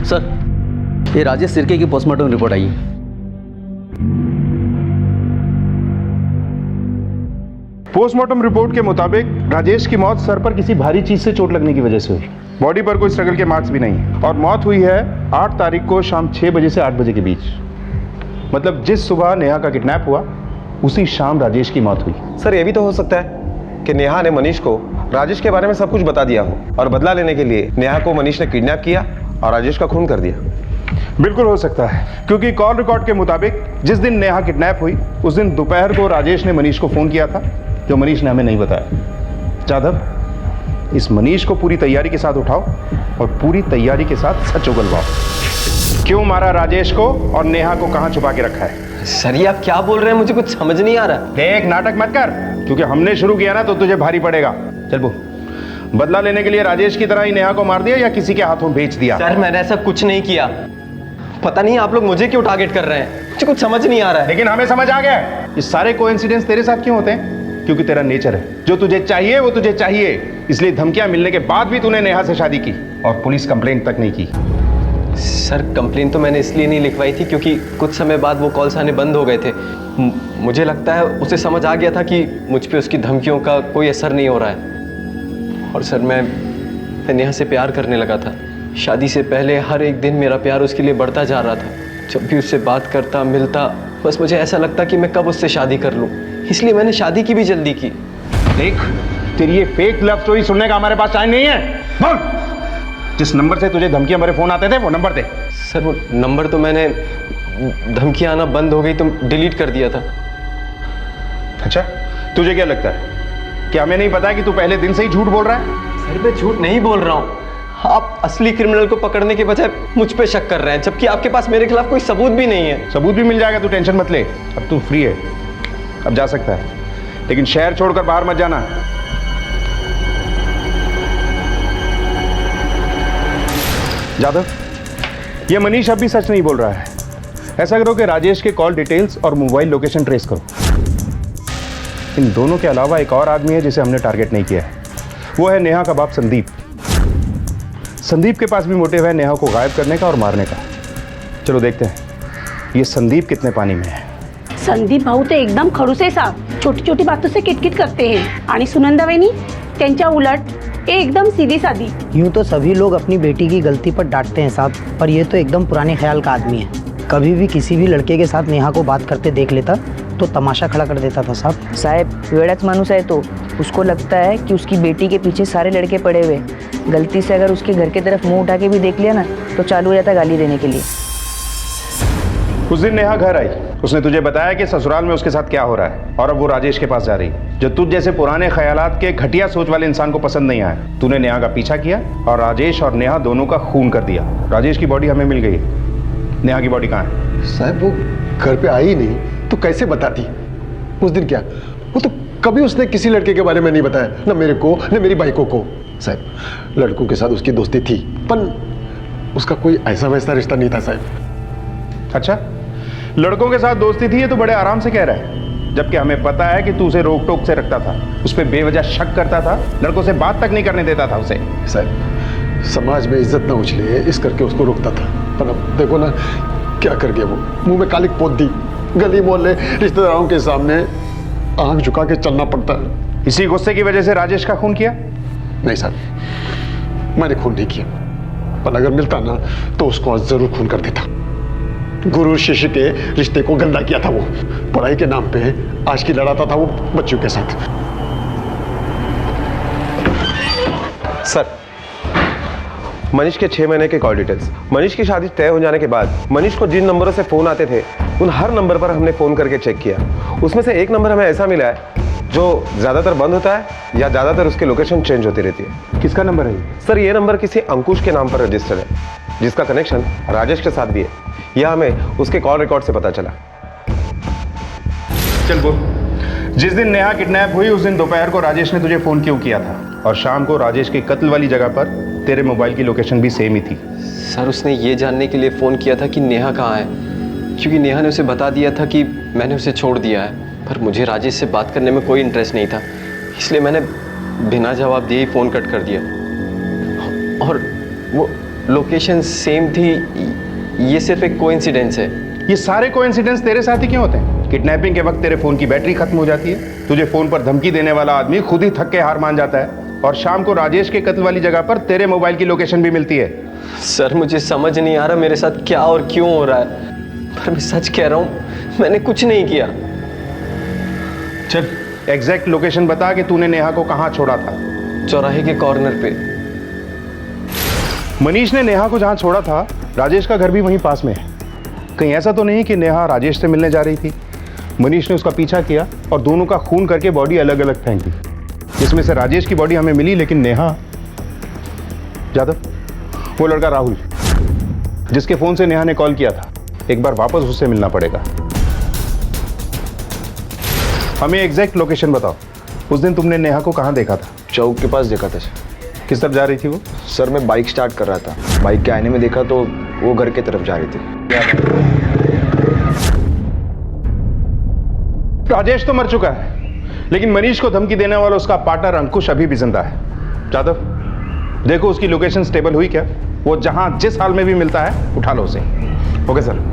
सर, ये राजेश सिरके की पोस्टमार्टम रिपोर्ट आई है। पोस्टमार्टम रिपोर्ट के मुताबिक राजेश की मौत सर पर किसी भारी चीज से चोट लगने की वजह से हुई। बॉडी पर कोई स्ट्रगल के मार्क्स भी नहीं, और मौत हुई है 8 तारीख को शाम 6 बजे से 8 बजे के बीच। मतलब जिस सुबह नेहा का किडनैप हुआ, उसी शाम राजेश की मौत हुई। सर, ये भी तो हो सकता है कि नेहा ने मनीष को राजेश के बारे में सब कुछ बता दिया हो, और बदला लेने के लिए नेहा को मनीष ने किडनैप किया और राजेश का खून कर दिया। बिल्कुल हो सकता है, क्योंकि कॉल रिकॉर्ड के मुताबिक जिस दिन नेहा किडनैप हुई, उस दिन दोपहर को राजेश ने मनीष को फोन किया था, जो मनीष ने हमें नहीं बताया। जाधव, इस मनीष को पूरी तैयारी के साथ उठाओ और पूरी तैयारी के साथ सच उगलवाओ। क्यों मारा राजेश को, और नेहा को कहां छुपा के रखा है? सर, ये आप क्या बोल रहे हैं? मुझे कुछ समझ नहीं आ रहा। देख, नाटक मत कर, क्योंकि हमने शुरू किया ना तो तुझे भारी पड़ेगा। चल बो, बदला लेने के लिए राजेश की तरह ही नेहा को मार दिया या किसी के हाथों बेच दिया? सर, मैंने ऐसा कुछ नहीं किया। पता नहीं आप लोग मुझे क्यों टारगेट कर रहे हैं, मुझे कुछ समझ नहीं आ रहा है। लेकिन हमें समझ आ गया। ये सारे कोइंसिडेंस तेरे साथ क्यों होते हैं? क्योंकि तेरा नेचर है, जो तुझे चाहिए वो तुझे चाहिए। इसलिए धमकियां मिलने के बाद भी तूने नेहा से शादी की और पुलिस कंप्लेंट तक नहीं की। सर, कंप्लेंट तो मैंने इसलिए नहीं लिखवाई थी क्योंकि कुछ समय बाद वो कॉल्स आने बंद हो गए थे। मुझे लगता है उसे समझ आ गया था कि मुझ पे उसकी धमकियों का कोई असर नहीं हो रहा है। और सर, मैं नेहा से प्यार करने लगा था। शादी से पहले हर एक दिन मेरा प्यार उसके लिए बढ़ता जा रहा था। जब भी उससे बात करता, मिलता, बस मुझे ऐसा लगता कि मैं कब उससे शादी कर लूँ। इसलिए मैंने शादी की भी जल्दी की। देख, तेरी ये फेक लव स्टोरी सुनने का हमारे पास टाइम नहीं है। बोल, जिस नंबर से तुझे धमकियां मेरे फोन आते थे वो नंबर दे। सर, वो नंबर तो मैंने, धमकियां आना बंद हो गई तो डिलीट कर दिया था। अच्छा, तुझे क्या लगता है कि हमें नहीं पता कि तू पहले दिन से ही झूठ बोल रहा है? सर, मैं झूठ नहीं बोल रहा हूँ। आप असली क्रिमिनल को पकड़ने के बजाय मुझ पे शक कर रहे हैं, जबकि आपके पास मेरे खिलाफ कोई सबूत भी नहीं है। सबूत भी मिल जाएगा, तू टेंशन मत ले। अब तू फ्री है, अब जा सकता है, लेकिन शहर छोड़कर बाहर मत जाना। जादव, ये मनीष अब भी सच नहीं बोल रहा है। ऐसा करो कि राजेश के कॉल डिटेल्स और मोबाइल लोकेशन ट्रेस करो। इन दोनों के अलावा एक और आदमी है जिसे हमने टारगेट नहीं किया है, वो है नेहा का बाप संदीप। संदीप के पास भी मोटिव है नेहा को गायब करने का और मारने का। चलो देखते हैं ये संदीप कितने पानी में है। संदीप भाऊ तो एकदम खडूस आहे साहब, छोटी छोटी बातों से किटकिट करते हैं। आणि सुनंदा वहिनी त्यांच्या उलट एकदम सीधी सादी। यूं तो सभी लोग अपनी बेटी की गलती पर डांटते हैं साहब, पर ये तो एकदम पुराने ख्याल का आदमी है। कभी भी किसी भी लड़के के साथ नेहा को बात करते देख लेता तो तमाशा खड़ा कर देता था साहब। साहब, वेड़ाच मानुस है तो उसको लगता है कि उसकी बेटी के पीछे सारे लड़के पड़े हुए। गलती से अगर उसके घर की तरफ मुंह उठा के भी देख लिया ना तो चालू हो जाता गाली देने के लिए। उस दिन नेहा घर आई, उसने तुझे बताया कि ससुराल में उसके साथ क्या हो रहा है, और अब वो राजेश के पास जा रही है, जो तुझ जैसे पुराने ख्यालात के घटिया सोच वाले इंसान को पसंद नहीं आया। तूने नेहा का पीछा किया और राजेश और नेहा दोनों का खून कर दिया। राजेश की बॉडी हमें मिल गई है, नेहा की बॉडी कहाँ है? साहब, वो घर पे आई नहीं तो कैसे बताती? उस दिन क्या, वो तो कभी उसने किसी लड़के के बारे में नहीं बताया, ना मेरे को ना मेरी बाइकों को। साहब, लड़कों के साथ उसकी दोस्ती थी, पर उसका कोई ऐसा वैसा रिश्ता नहीं था साहब। अच्छा, लड़कों के साथ दोस्ती थी ये तो बड़े आराम से कह रहा है, जबकि हमें पता है कि तू उसे रोक टोक से रखता था, उस पर बेवजह शक करता था, लड़कों से बात तक नहीं करने देता था उसे। साहब समाज में इज्जत ना उछले इस करके उसको रोकता था, पर अब देखो ना क्या कर गया वो, मुंह में कालिक पोत दी, गली मोहल्ले रिश्तेदारों के सामने आंख झुका के चलना पड़ता है। इसी गुस्से की वजह से राजेश का खून किया? नहीं साहब, मैंने खून नहीं किया, पर अगर मिलता ना तो उसको आज जरूर खून कर देता। गुरु शिष्य के रिश्ते को गंदा किया था वो, पढ़ाई के नाम पे आज की लड़ाता था वो बच्चों के साथ। सर, मनीष के 6 महीने के कॉल डिटेल्स। मनीष की शादी तय हो जाने के बाद मनीष को जिन नंबरों से फोन आते थे उन हर नंबर पर हमने फोन करके चेक किया। उसमें से एक नंबर हमें ऐसा मिला है जो ज्यादातर बंद होता है या ज्यादातर उसकी लोकेशन चेंज होती रहती है। किसका नंबर है? सर, ये नंबर किसी अंकुश के नाम पर रजिस्टर्ड है, जिसका कनेक्शन राजेश के साथ भी है। यह हमें उसके कॉल रिकॉर्ड से पता चला। चल बोल, जिस दिन नेहा किडनैप हुई उस दिन दोपहर को राजेश ने तुझे फोन क्यों किया था, और शाम को राजेश के कत्ल वाली जगह पर तेरे मोबाइल की लोकेशन भी सेम ही थी। सर, उसने ये जानने के लिए फ़ोन किया था कि नेहा कहाँ है, क्योंकि नेहा ने उसे बता दिया था कि मैंने उसे छोड़ दिया है। पर मुझे राजेश से बात करने में कोई इंटरेस्ट नहीं था, इसलिए मैंने बिना जवाब दिए ही फ़ोन कट कर दिया। और वो लोकेशन सेम थी, ये सिर्फ एक कोइंसिडेंस है। ये सारे कोइंसिडेंस तेरे साथ ही क्यों होते हैं? किडनैपिंग के वक्त तेरे फोन की बैटरी खत्म हो जाती है, तुझे फोन पर धमकी देने वाला आदमी खुद ही थक के हार मान जाता है, और शाम को राजेश के कत्ल वाली जगह पर तेरे मोबाइल की लोकेशन भी मिलती है। सर, मुझे समझ नहीं आ रहा मेरे साथ क्या और क्यों हो रहा है, पर मैं सच कह रहा हूँ, मैंने कुछ नहीं किया। चल एग्जैक्ट लोकेशन बता कि तूने नेहा को कहाँ छोड़ा था। चौराहे के कॉर्नर पे। मनीष ने नेहा को जहाँ छोड़ा था राजेश का घर भी वहीं पास में है। कहीं ऐसा तो नहीं कि नेहा राजेश से मिलने जा रही थी? मनीष ने उसका पीछा किया और दोनों का खून करके बॉडी अलग अलग फेंकी। इसमें से राजेश की बॉडी हमें मिली, लेकिन नेहा यादव, वो लड़का राहुल जिसके फोन से नेहा ने कॉल किया था, एक बार वापस उससे मिलना पड़ेगा। हमें एग्जैक्ट लोकेशन बताओ। उस दिन तुमने नेहा को कहाँ देखा था? चौक के पास देखा था। किस तरफ जा रही थी वो? सर, मैं बाइक स्टार्ट कर रहा था, बाइक के आईने में देखा तो वो घर की तरफ जा रही थी। राजेश तो मर चुका है, लेकिन मनीष को धमकी देने वाला उसका पार्टनर अंकुश अभी भी जिंदा है। जादव, देखो उसकी लोकेशन स्टेबल हुई क्या? वो जहां जिस हाल में भी मिलता है उठा लो उसे। Okay sir.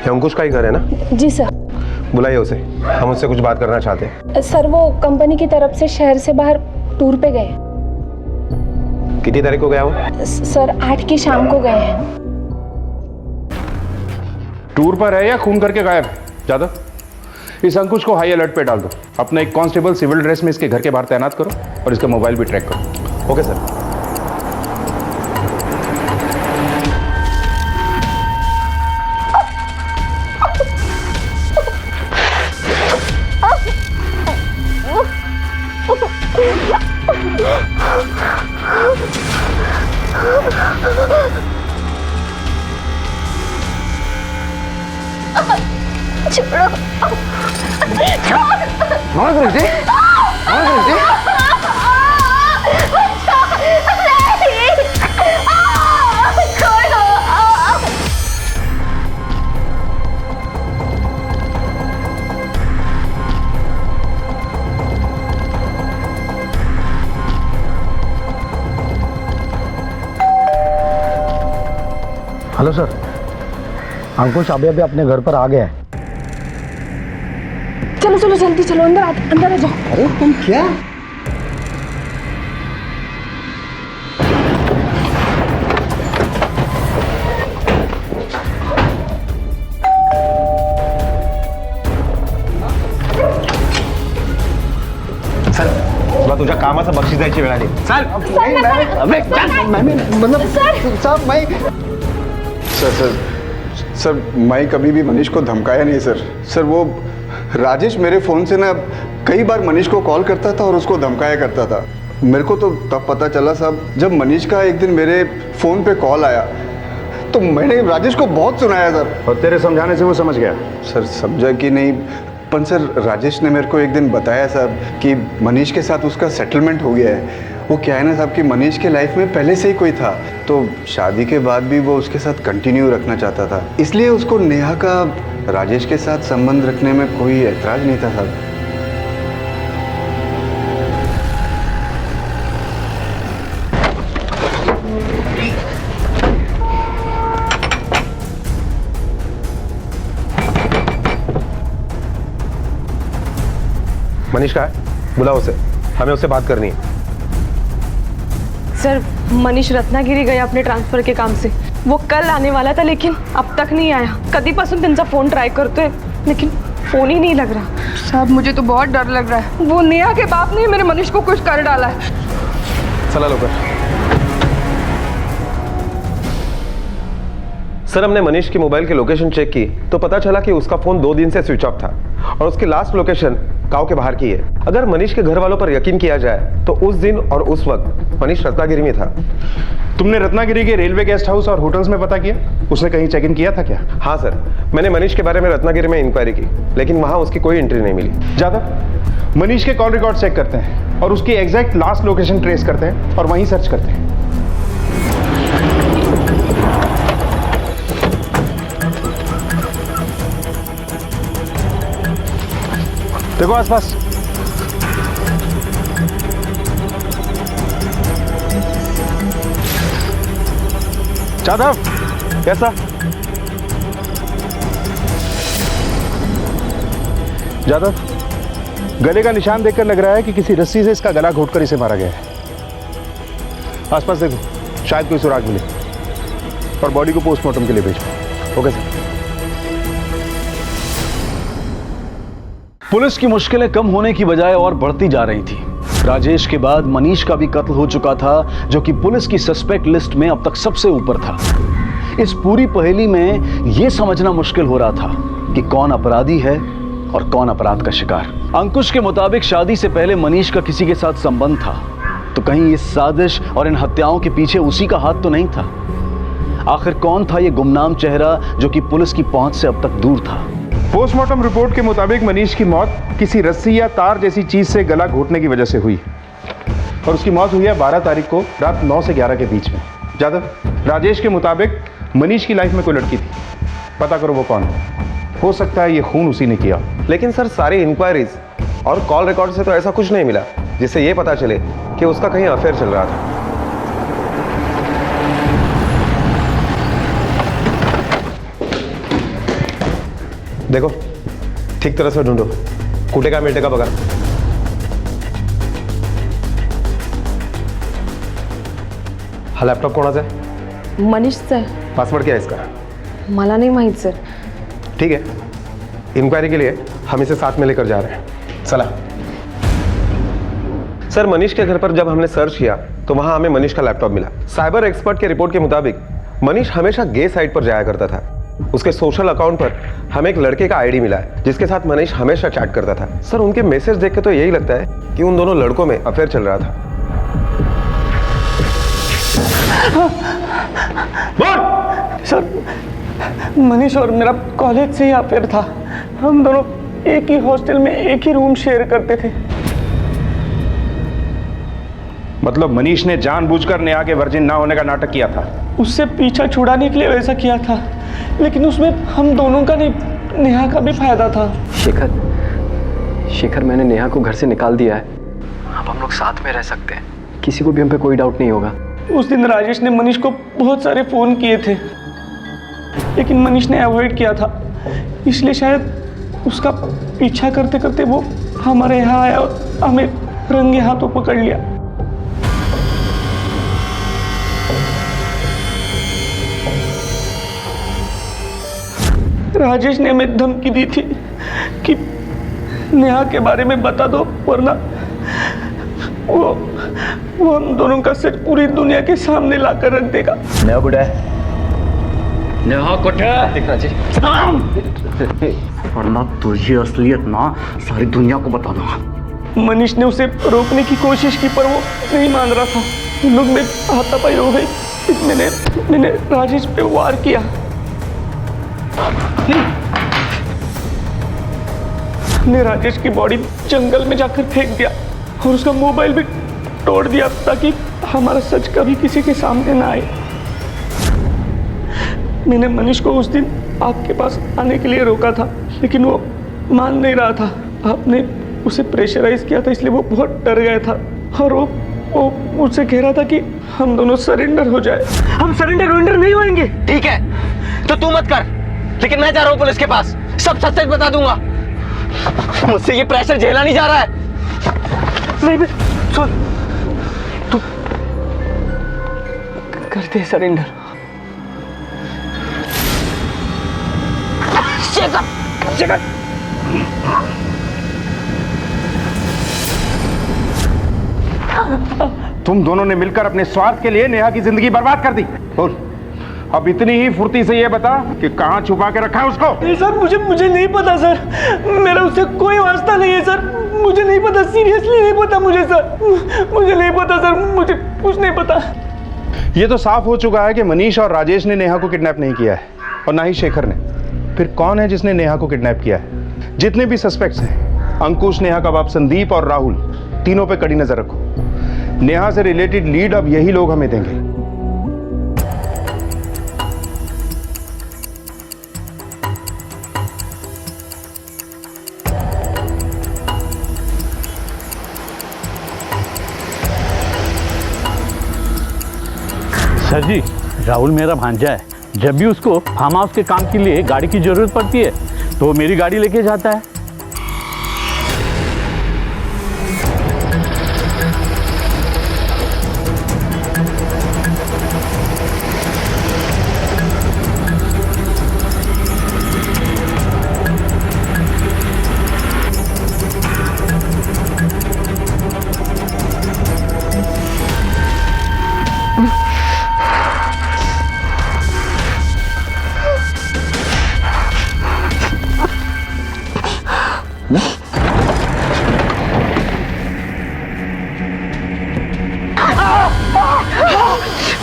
अंकुश का ही घर है ना? जी सर। बुलाइए उसे, हम उससे कुछ बात करना चाहते हैं। सर, वो कंपनी की तरफ से शहर से बाहर टूर पे गए। कितनी तारीख को गया वो? सर, 8 की शाम को गए हैं। टूर पर है या खून करके गायब? जादव, इस अंकुश को हाई अलर्ट पे डाल दो। अपना एक कांस्टेबल सिविल ड्रेस में इसके घर के बाहर तैनात करो और इसका मोबाइल भी ट्रैक करो। Okay sir. हेलो सर, अंकुश अभी अभी अपने घर पर आ गया है। चलो चलो जल्दी चलो, अंदर आ जाओ। अरे तुम क्या? सर, तुझ्या कामाचं बक्षीस द्यायची वेळ आली। सर, मैं कभी भी मनीष को धमकाया नहीं सर। सर, वो राजेश मेरे फ़ोन से ना कई बार मनीष को कॉल करता था और उसको धमकाया करता था। मेरे को तो तब पता चला साहब, जब मनीष का एक दिन मेरे फ़ोन पे कॉल आया तो मैंने राजेश को बहुत सुनाया सर। और तेरे समझाने से वो समझ गया? सर समझा कि नहीं, पर सर राजेश ने मेरे को एक दिन बताया साहब कि मनीष के साथ उसका सेटलमेंट हो गया है। वो क्या है ना साहब कि मनीष के लाइफ में पहले से ही कोई था, तो शादी के बाद भी वो उसके साथ कंटिन्यू रखना चाहता था, इसलिए उसको नेहा का राजेश के साथ संबंध रखने में कोई ऐतराज नहीं था साहब। मनीष कहाँ है? बुलाओ उसे, हमें उससे बात करनी है। सर मनीष रत्नागिरी गया अपने ट्रान्सफर के काम से। वो कल आने वाला था लेकिन अब तक नहीं आया। कधीपासून त्यांचा फोन ट्राय करतोय लेकिन फोन ही नहीं लग रहा। साहब मुझे तो बहुत डर लग रहा है, वो नेहा के बाप ने मेरे मनीष को कुछ कर डाला है। चला लोकर। सर हमने मनीष की मोबाइल की लोकेशन चेक की तो पता चला कि उसका फोन 2 दिन से स्विच ऑफ था और उसकी लास्ट लोकेशन गांव के बाहर की है। अगर मनीष के घर वालों पर यकीन किया जाए तो उस दिन और उस वक्त मनीष रत्नागिरी में था। तुमने रत्नागिरी के रेलवे गेस्ट हाउस और होटल्स में पता किया? उसने कहीं चेक इन किया था क्या? हाँ सर, मैंने मनीष के बारे में रत्नागिरी में इंक्वायरी की लेकिन वहां उसकी कोई एंट्री नहीं मिली। जादव, मनीष के कॉल रिकॉर्ड चेक करते हैं और उसकी एग्जैक्ट लास्ट लोकेशन ट्रेस करते हैं और वहीं सर्च करते हैं। देखो आसपास। जादव, कैसा? जादव, गले का निशान देखकर लग रहा है कि किसी रस्सी से इसका गला घोटकर इसे मारा गया है। आसपास देखो, शायद कोई सुराग मिले और बॉडी को पोस्टमार्टम के लिए भेजो। Okay sir. पुलिस की मुश्किलें कम होने की बजाय और बढ़ती जा रही थी। राजेश के बाद मनीष का भी कत्ल हो चुका था, जो कि पुलिस की सस्पेक्ट लिस्ट में अब तक सबसे ऊपर था। इस पूरी पहेली में यह समझना मुश्किल हो रहा था कि कौन अपराधी है और कौन अपराध का शिकार। अंकुश के मुताबिक शादी से पहले मनीष का किसी के साथ संबंध था, तो कहीं इस साजिश और इन हत्याओं के पीछे उसी का हाथ तो नहीं था? आखिर कौन था यह गुमनाम चेहरा जो कि पुलिस की पहुंच से अब तक दूर था? पोस्टमार्टम रिपोर्ट के मुताबिक मनीष की मौत किसी रस्सी या तार जैसी चीज से गला घोटने की वजह से हुई और उसकी मौत हुई है 12 तारीख को रात 9 से 11 के बीच में। जादव, राजेश के मुताबिक मनीष की लाइफ में कोई लड़की थी, पता करो वो कौन है। हो सकता है ये खून उसी ने किया। लेकिन सर सारी इंक्वायरीज और कॉल रिकॉर्ड से तो ऐसा कुछ नहीं मिला जिससे ये पता चले कि उसका कहीं अफेयर चल रहा था। देखो ठीक तरह से ढूंढो, कुटे का मिलटे का बघा। हा लॅपटॉप कोणाचा आहे? मनीषचा आहे। पासवर्ड क्या है इसका? मला नहीं माहित सर। ठीक है, इंक्वायरी के लिए हम इसे साथ में लेकर जा रहे हैं। चला। सर मनीष के घर पर जब हमने सर्च किया तो वहां हमें मनीष का लैपटॉप मिला। साइबर एक्सपर्ट के रिपोर्ट के मुताबिक मनीष हमेशा गे साइट पर जाया करता था। उसके सोशल अकाउंट पर हमें एक लड़के का आईडी मिला है जिसके साथ मनीष हमेशा चैट करता था। सर उनके मैसेज देख के तो यही लगता है कि उन दोनों लड़कों में अफेयर चल रहा था। सर मनीष और मेरा कॉलेज से ही अफेयर था। हम दोनों एक ही हॉस्टल में एक ही रूम शेयर करते थे। मतलब मनीष ने जानबूझकर नेहा के वर्जिन ना होने का नाटक किया था? उससे पीछा छुड़ाने के लिए वैसा किया था, लेकिन उसमें हम दोनों का नहीं, नेहा का भी फायदा था। शेखर, मैंने नेहा को घर से निकाल दिया है। अब हम लोग साथ में रह सकते हैं, किसी को भी हम पे कोई डाउट नहीं होगा। उस दिन राजेश ने मनीष को बहुत सारे फोन किए थे, लेकिन मनीष ने अवॉइड किया था, इसलिए शायद उसका पीछा करते करते वो हमारे यहाँ आया और हमें रंगे हाथों पकड़ लिया। राजेश ने हमें धमकी दी थी कि नेहा के बारे में बता दो वरना वो हम दोनों का सच पूरी दुनिया के सामने लाकर रख देगा। नेहा कुठे आहे? नेहा कुठे आहे? वरना तुझी असलियत ना सारी दुनिया को बताना। मनीष ने उसे रोकने की कोशिश की पर वो नहीं मान रहा था। लोग में हाथापाई हो गई। मैंने राजेश पे वार किया। ने राजेश की बॉडी जंगल में जाकर फेंक दिया और उसका मोबाइल भी तोड़ दिया ताकि हमारा सच कभी किसी के सामने ना आए। मैंने मनीष को उस दिन आपके पास आने के लिए रोका था, लेकिन वो मान नहीं रहा था। आपने उसे प्रेशराइज किया था, इसलिए वो बहुत डर गया था और वो मुझसे कह रहा था कि हम दोनों सरेंडर हो जाए। हम सरेंडर नहीं होंगे। ठीक है, तो तू मत कर, लेकिन मैं जा रहा हूँ पुलिस के पास, सब सच सच बता दूंगा। मुझसे ये प्रेशर झेला नहीं जा रहा है। नहीं सुन, तू कर दे सरेंडर। शेखर, तुम दोनों ने मिलकर अपने स्वार्थ के लिए नेहा की जिंदगी बर्बाद कर दी। बोल, अब इतनी ही फुर्ती से ये बता कि कहाँ छुपा के रखा है उसको? नहीं सर, मुझे नहीं पता सर, मेरा उससे कोई वास्ता नहीं है सर, मुझे नहीं पता, सीरियसली नहीं पता मुझे सर, मुझे नहीं पता सर, मुझे कुछ नहीं पता। ये तो साफ हो चुका है कि मनीष और राजेश ने नेहा को किडनैप नहीं किया है और ना ही शेखर ने। फिर कौन है जिसने नेहा को किडनैप किया है? जितने भी सस्पेक्ट्स हैं, अंकुश, नेहा का बाप संदीप और राहुल, तीनों पे कड़ी नजर रखो। नेहा से रिलेटेड लीड अब यही लोग हमें देंगे। सर जी, राहुल मेरा भांजा है। जब भी उसको फार्म हाउस के काम के लिए गाड़ी की जरूरत पड़ती है तो वो मेरी गाड़ी लेके जाता है।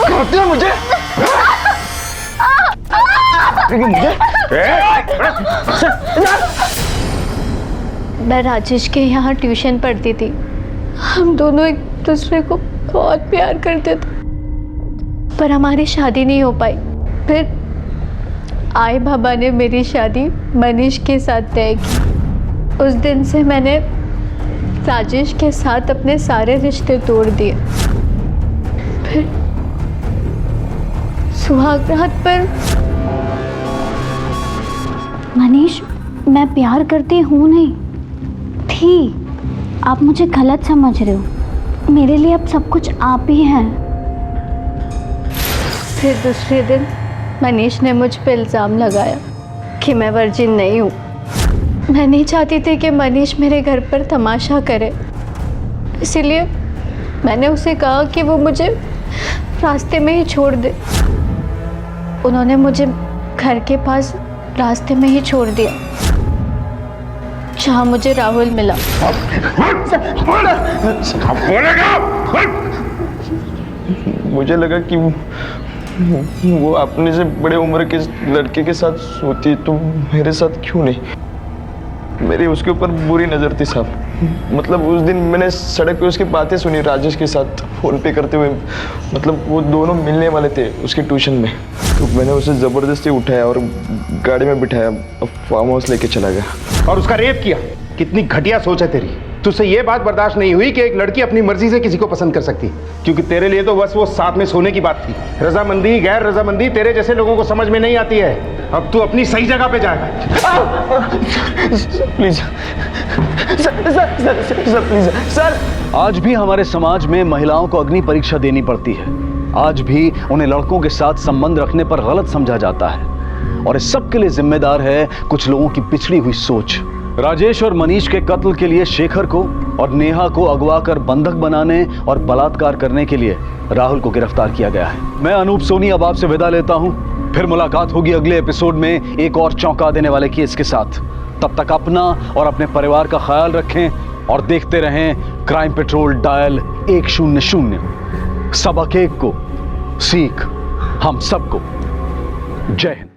करते हो मुझे? मैं राजेश के यहाँ ट्यूशन पढ़ती थी। हम दोनों एक दूसरे को बहुत प्यार करते थे, पर हमारी शादी नहीं हो पाई। फिर आई बाबा ने मेरी शादी मनीष के साथ तय की। उस दिन से मैंने राजेश के साथ अपने सारे रिश्ते तोड़ दिए। फिर सुहागरात पर मनीष, मैं प्यार करती हूँ नहीं थी, आप मुझे गलत समझ रहे हो। मेरे लिए अब सब कुछ आप ही हैं। फिर दूसरे दिन मनीष ने मुझ पे इल्ज़ाम लगाया कि मैं वर्जिन नहीं हूँ। मैं नहीं चाहती थी कि मनीष मेरे घर पर तमाशा करे, इसीलिए मैंने उसे कहा कि वो मुझे रास्ते में ही छोड़ दे। उन्होंने मुझे घर के पास रास्ते में ही छोड़ दिया, जहाँ मुझे राहुल मिला। मुझे लगा कि वो अपने से बड़े उम्र के लड़के के साथ सोती है, तो मेरे साथ क्यों नहीं? मेरी उसके ऊपर बुरी नज़र थी साहब। मतलब उस दिन मैंने सड़क पे उसकी बातें सुनी राजेश के साथ फ़ोन पे करते हुए। मतलब वो दोनों मिलने वाले थे उसके ट्यूशन में, तो मैंने उसे ज़बरदस्ती उठाया और गाड़ी में बिठाया, फार्म हाउस लेके चला गया और उसका रेप किया। कितनी घटिया सोच है तेरी। तुझसे ये बात बर्दाश्त नहीं हुई कि एक लड़की अपनी मर्जी से किसी को पसंद कर सकती, क्योंकि तेरे लिए तो बस वो साथ में सोने की बात थी। रजामंदी गैर रजामंदी तेरे जैसे लोगों को समझ में नहीं आती है। अब तू अपनी सही जगह पे जाएगा। Please sir, please sir. आज भी हमारे समाज में महिलाओं को अग्नि परीक्षा देनी पड़ती है। आज भी उन्हें लड़कों के साथ संबंध रखने पर गलत समझा जाता है, और इस सब के लिए जिम्मेदार है कुछ लोगों की पिछड़ी हुई सोच। राजेश और मनीष के कत्ल के लिए शेखर को और नेहा को अगवा कर बंधक बनाने और बलात्कार करने के लिए राहुल को गिरफ्तार किया गया है। मैं अनूप सोनी अब आपसे विदा लेता हूं। फिर मुलाकात होगी अगले एपिसोड में एक और चौंका देने वाले केस के साथ। तब तक अपना और अपने परिवार का ख्याल रखें और देखते रहें क्राइम पेट्रोल डायल 100। सबक एक को सीख हम सबको। जय हिंद।